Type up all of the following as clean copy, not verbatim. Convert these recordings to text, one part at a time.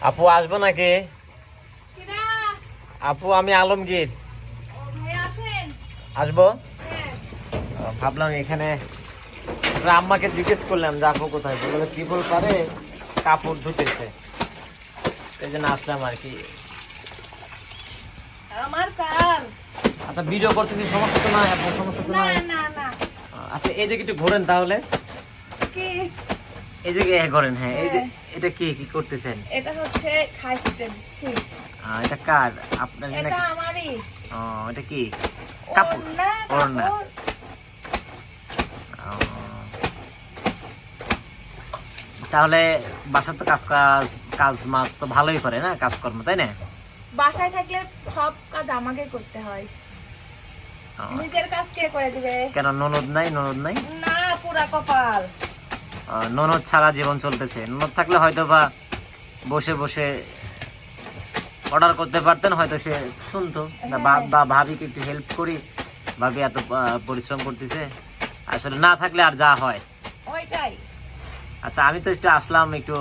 আপু আসবো নাকি? আপু আমি আলমগীর। আসবো ভাবলাম এখানে। আম্মাকে জিজ্ঞেস করলাম যে আপু কোথায়, বললো টিপল পারে কাপড় ধুতেছে, এই জন্য আসলাম আর কি। আচ্ছা ভিডিও করতেছি, সমস্যা তো নাই আপু? সমস্যা তো নাই। আচ্ছা এইদিকে একটু ঘোরেন তাহলে। এইদিকে ঘোরেন। হ্যাঁ এই যে এটা কি কি করতেছেন? এটা হচ্ছে খাইছেন এটা কার? আপনার? এটা আমারই। ও এটা কি কাপড়? ওড়না। তাহলে বাসার তো কাজ মাছ তো ভালোই করে না, কাজকর্ম, তাই না? বাসায় থাকলে সব কাজ আমাকে করতে হয়, নিজের কাজ কে করে দিবে? কেন ননদ নাই? ননদ নাই না, পুরা কপাল। ননদ ছাড়া জীবন চলতেছে। ননদ থাকলে হয়তো বা বসে বসে অর্ডার করতে পারতেন, হয়তো সে শুনতো। বা ভাবিকে একটু হেল্প করি, ভাবি এত পরিশ্রম করতেছে। আসলে না থাকলে আর যা হয় ওইটাই। আচ্ছা আমি তো একটু আসলাম একটু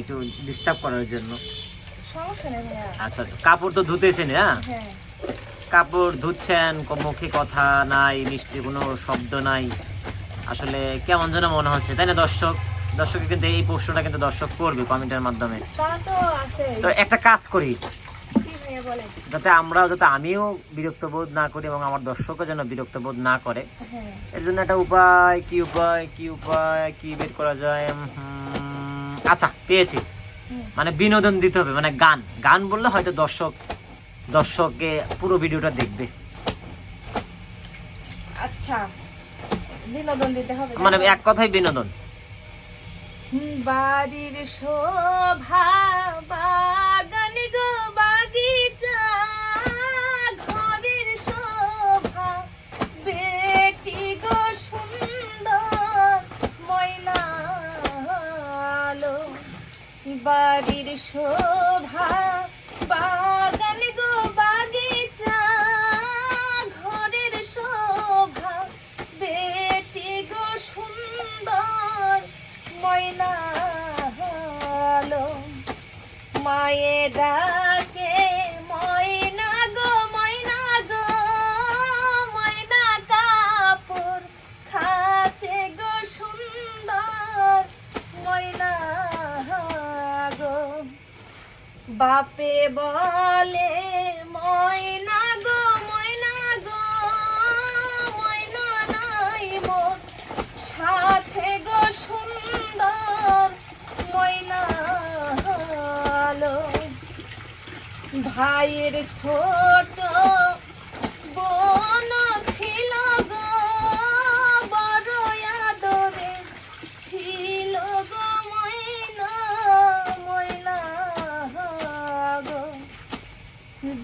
একটু ডিস্টার্ব করার জন্য। সমস্যা নেই ভাইয়া। আচ্ছা কাপড় তো ধুতেছেন? হ্যাঁ হ্যাঁ কাপড় ধুচ্ছেন, মুখে কথা নাই, মিষ্টি কোনো শব্দ নাই, আসলে কেমন যেন মনে হচ্ছে, তাই না? দর্শক কিন্তু এই প্রশ্নটা কিন্তু দর্শক করবে কমেন্টের মাধ্যমে। তা তো আছে। তো একটা কাজ করি, কি ভাইয়া বলেন? যাতে আমিও বিরক্ত বোধ না করি এবং আমার দর্শকও যেন বিরক্ত বোধ না করে, হ্যাঁ এর জন্য একটা উপায় কি বের করা যায়? আচ্ছা পেয়েছি, মানে বিনোদন দিতে হবে, মানে গান বললে হয়তো দর্শককে পুরো ভিডিওটা দেখবে। আচ্ছা বিনোদন দিতে হবে, মানে এক কথায় বিনোদন। বাড়ির শোভা বাগান গো বাগিচা, ঘরের শোভা বেটি গো সুন্দর ময়না আলো। বাড়ির শোভা বাগান গো বাগিচা, ঘরের শোভা বেটি গো সুন্দর ময়না আলো। মায়ে ডাকে ময়না গো ময়না গো, ময়না কাপড় খাচে গো সুন্দর ময়না গো। বাপে বলে ময়না গো ময়না গো, ময়না নাই মোর সাথে গো সুন্দর ময়না আলো। ভাইয়ের ছোট বোন ছিল গো, বড় আদরে ছিল গো ময়না ময়না গো।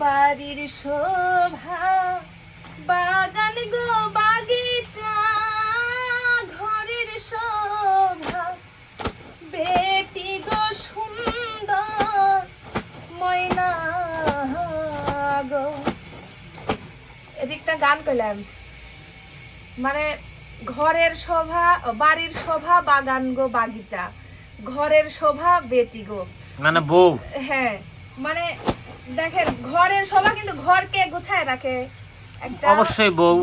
বাড়ির শোভা বাগান গো বাগিচা, ঘরের শোভা বেটি গো সুন্দর ময়না গো। এদিকটা গান করলাম, মানে ঘরের শোভা বাড়ির শোভা বাগান গো বাগিচা, ঘরের শোভা বেটি গো মানে বউ। হ্যাঁ মানে দেখেন ঘরের শোভা কিন্তু ঘরকে গোছায় রাখে, একটা অবশ্যই বউ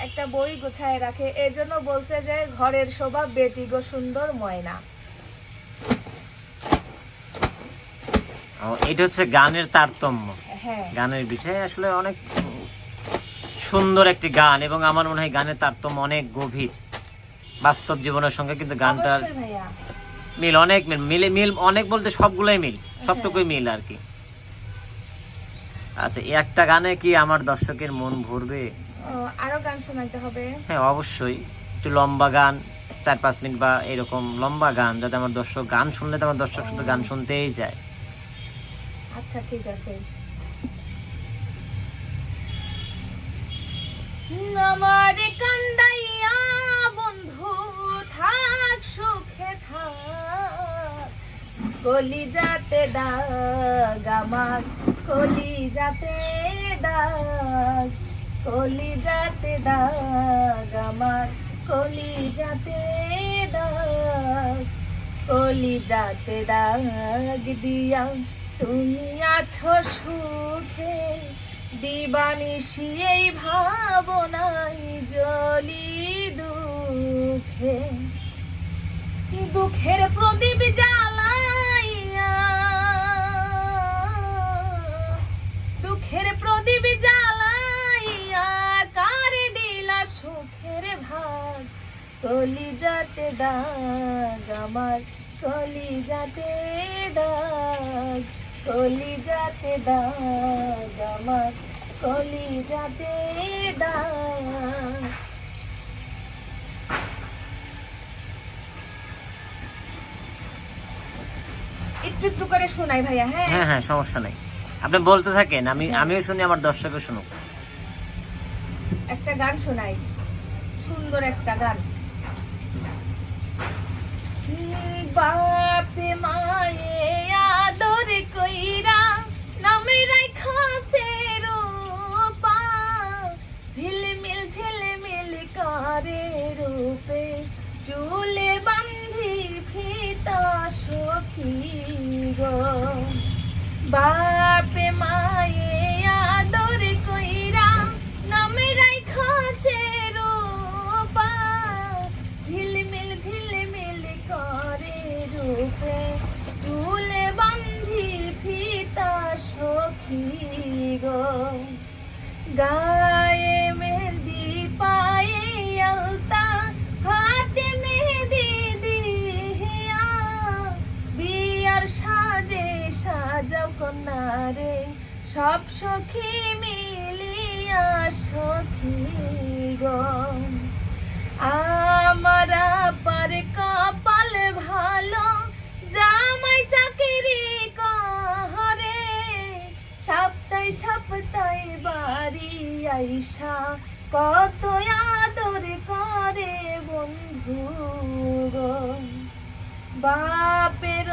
একটা বই গোছায় রাখে। এর জন্য বলছে যে ঘরের শোভা বেটি গো সুন্দর ময়না। এটা হচ্ছে গানের তারতম্য। হ্যাঁ গানের বিষয়ে আসলে অনেক সুন্দর একটি গান, এবং আমার মনে হয় গানের তারতম্য অনেক গভীর। বাস্তব জীবনের সঙ্গে কিন্তু গানটার অবশ্যই ভাইয়া মিল অনেক, মিল অনেক বলতে সবগুলোই মিল, সবটুকুই মিল আর কি। আচ্ছা এই একটা গানে কি আমার দর্শকের মন ভরবে? আরো গান শোনাইতে হবে। হ্যাঁ অবশ্যই, একটু লম্বা গান, 4-5 মিনিট বা এরকম লম্বা গান, যাতে আমার দর্শক গান শুনলে তো আমার দর্শক শুধু গান শুনতেই যায়। আচ্ছা ঠিক আছে। আমার কান্দাইয়া বন্ধু থাক সুখে থাক, কলিজাতে দাগ আমার কলিজাতে দাগ, কলিজাতে দাগ আমার কলিজাতে দাগ, কলিজাতে দাগ দিয়া তুমি আছো সুখে দিবানিশি এই ভাবনাই জলি দুঃখে দুঃখের প্রদীপ জ্বালাইয়া দুঃখের প্রদীপ জ্বালাইয়া কারে দিলা সুখের ভাগ কলিজাতে দাগ আমার কলিজাতে দাগ কলিজাতে দাগ আমার কলিজাতে দাগ। একটু একটু করে শোনাই ভাইয়া। হ্যাঁ হ্যাঁ হ্যাঁ, সমস্যা নাই, আপনি বলতে থাকেন, আমিও শুনি, আমার দর্শকও শুনুক। একটা গান শোনাই, সুন্দর একটা গান। বাপে মায়ে আদর কইরা নামে রাখাছে রূপা ঝিলমিল ঝিলমিল করে রূপে চুলে বান্ধি ফিতা সখী গো। বাপে মায়ে আদর কইরা নামে রাখাছে রূপা ঝিলমিল ঝিলমিল করে রূপে চুলে বান্ধি ফিতা সখী গো। গায়ে মেহেদি পায়ে আলতা হাতে মেহেদি দিয়া বিয়ার সাজে সাজাও কন্যারে সব সখী মিলিয়া সখী গো। আমার আপার কপাল ভালো জামাই চাকরি করে সপ্তাহে সপ্তাহে বাড়ি আইসা কত আদর করে বন্ধু গো। বাপের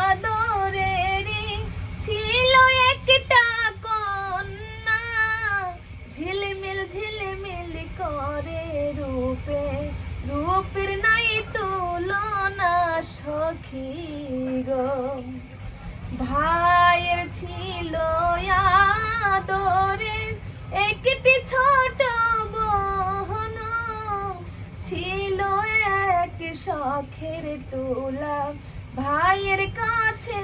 আদরেরই ছিল একটা কন্যা ঝিলমিল ঝিলমিল করে রূপে রূপের নাই তুলনা সখী গো। ভাইয়ের ছিল আদরের একটি ছোট বোন ছিল এক শখের তোলা ভাইয়ের কাছে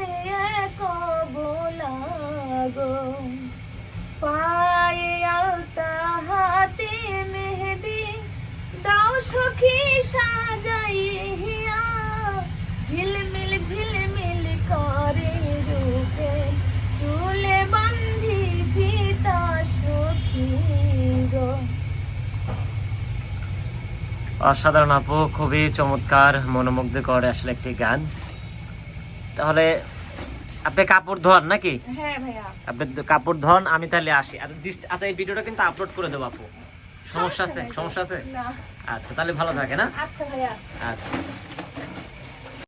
এক বোলা গো। পায়ে আলতা হাতে মেহেদি দাও সখী সাজাইয়া ঝিলমিল ঝিলমিল করে রূপে চুলে বান্ধি ফিতা সখী গো। অসাধারণ আপু, খুবই চমৎকার, মনোমুগ্ধকর আসলে একটি গান। তাহলে আপনি কাপড় ধোয়ান নাকি? হ্যাঁ ভাইয়া, আপনি কাপড় ধোয়ান, আমি তাহলে আসি। আচ্ছা, এই ভিডিওটা কিন্তু আপলোড করে দেবো আপু, সমস্যা আছে? সমস্যা আছে? না। আচ্ছা, তাহলে ভালো থাকে না? আচ্ছা ভাইয়া। আচ্ছা।